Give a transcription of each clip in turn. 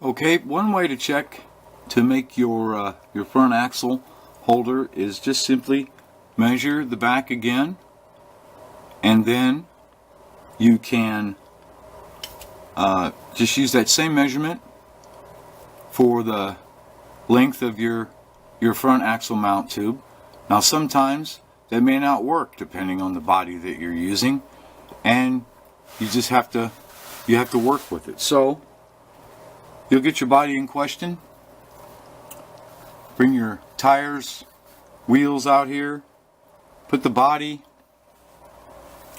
Okay, one way to check to make your front axle holder is just simply measure the back again, and then you can just use that same measurement for the length of your front axle mount tube. Now sometimes that may not work depending on the body that you're using, and you just have to work with it. So you'll get your body in question, bring your tires, wheels out here, put the body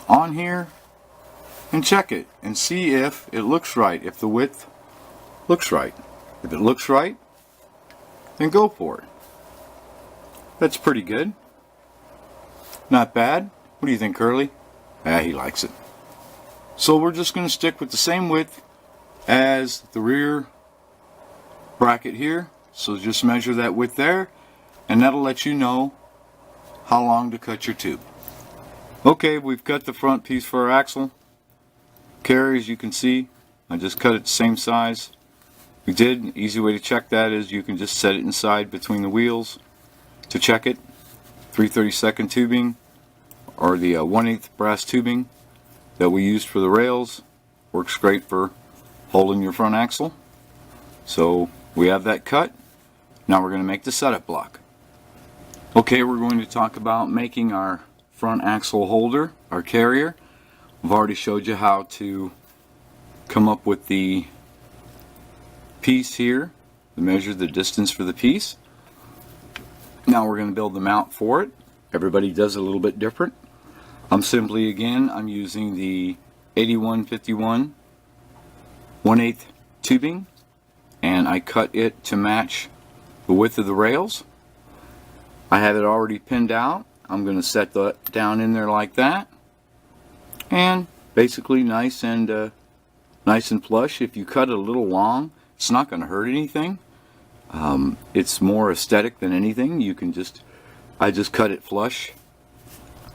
on here, and check it and see if it looks right, if the width looks right. If it looks right, then go for it. That's pretty good. Not bad. What do you think, Curly? Yeah, he likes it. So we're just going to stick with the same width as the rear bracket here. So just measure that width there, and that'll let you know how long to cut your tube. Okay, we've cut the front piece for our axle carry. As you can see, I just cut it the same size we did. An easy way to check that is you can just set it inside between the wheels to check it. 3/32 tubing, or the 1/8 brass tubing that we used for the rails, works great for holding your front axle. So we have that cut. Now we're going to make the setup block. Okay, we're going to talk about making our front axle holder, our carrier. I've already showed you how to come up with the piece here, to measure the distance for the piece. Now we're going to build the mount for it. Everybody does it a little bit different. I'm using the 8151 1/8 tubing, and I cut it to match the width of the rails. I have it already pinned out. I'm going to set that down in there like that, and basically nice and flush. If you cut it a little long, it's not going to hurt anything. It's more aesthetic than anything. I just cut it flush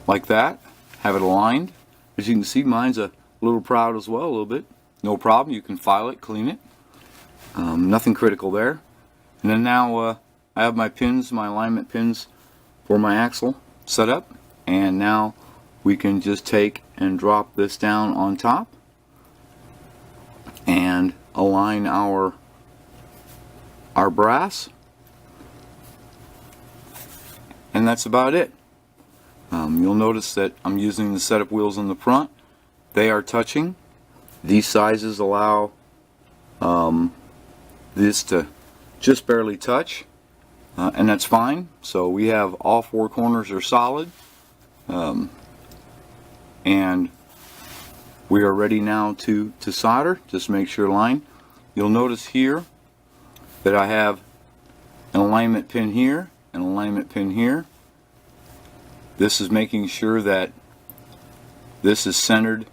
like that, have it aligned. As you can see, mine's a little proud as well, a little bit. No problem, you can file it, clean it. Nothing critical there. And then now I have my pins, my alignment pins for my axle set up, and now we can just take and drop this down on top and align our brass, and that's about it. You'll notice that I'm using the setup wheels on the front. They are touching. These sizes allow this to just barely touch, and that's fine. So we have all four corners are solid, and we are ready now to solder. Just make sure line. You'll notice here that I have an alignment pin here, an alignment pin here. This is making sure that this is centered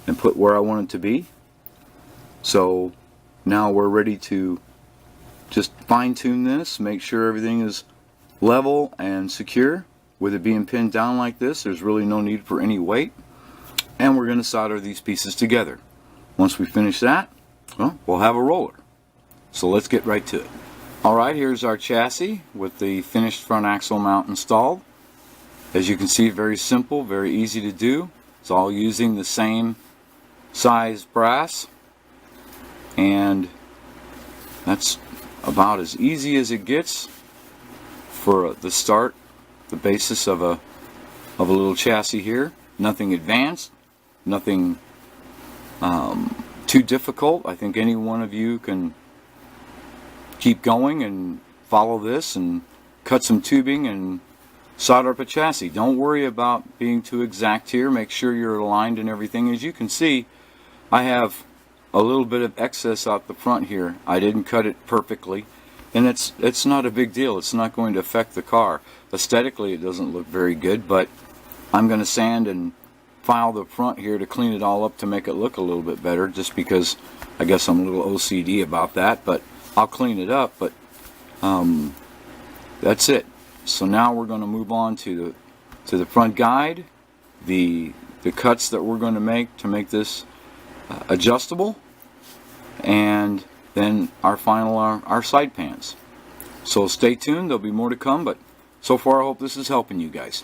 and put where I want it to be. So now we're ready to just fine-tune this, make sure everything is level and secure. With it being pinned down like this, there's really no need for any weight. And we're going to solder these pieces together. Once we finish that, well, we'll have a roller. So let's get right to it. Alright, here's our chassis with the finished front axle mount installed. As you can see, very simple, very easy to do. It's all using the same size brass, and that's about as easy as it gets for the start, the basis of a little chassis here. Nothing advanced, nothing too difficult. I think any one of you can keep going and follow this and cut some tubing and solder up a chassis. Don't worry about being too exact here. Make sure you're aligned and everything. As you can see, I have a little bit of excess out the front here. I didn't cut it perfectly, and it's not a big deal. It's not going to affect the car. Aesthetically, it doesn't look very good, but I'm going to sand and file the front here to clean it all up to make it look a little bit better, just because I guess I'm a little OCD about that, but I'll clean it up. But that's it. So now we're going to move on to the front guide, the cuts that we're going to make this adjustable, and than our final our side pans. So stay tuned, there'll be more to come, but so far I hope this is helping you guys.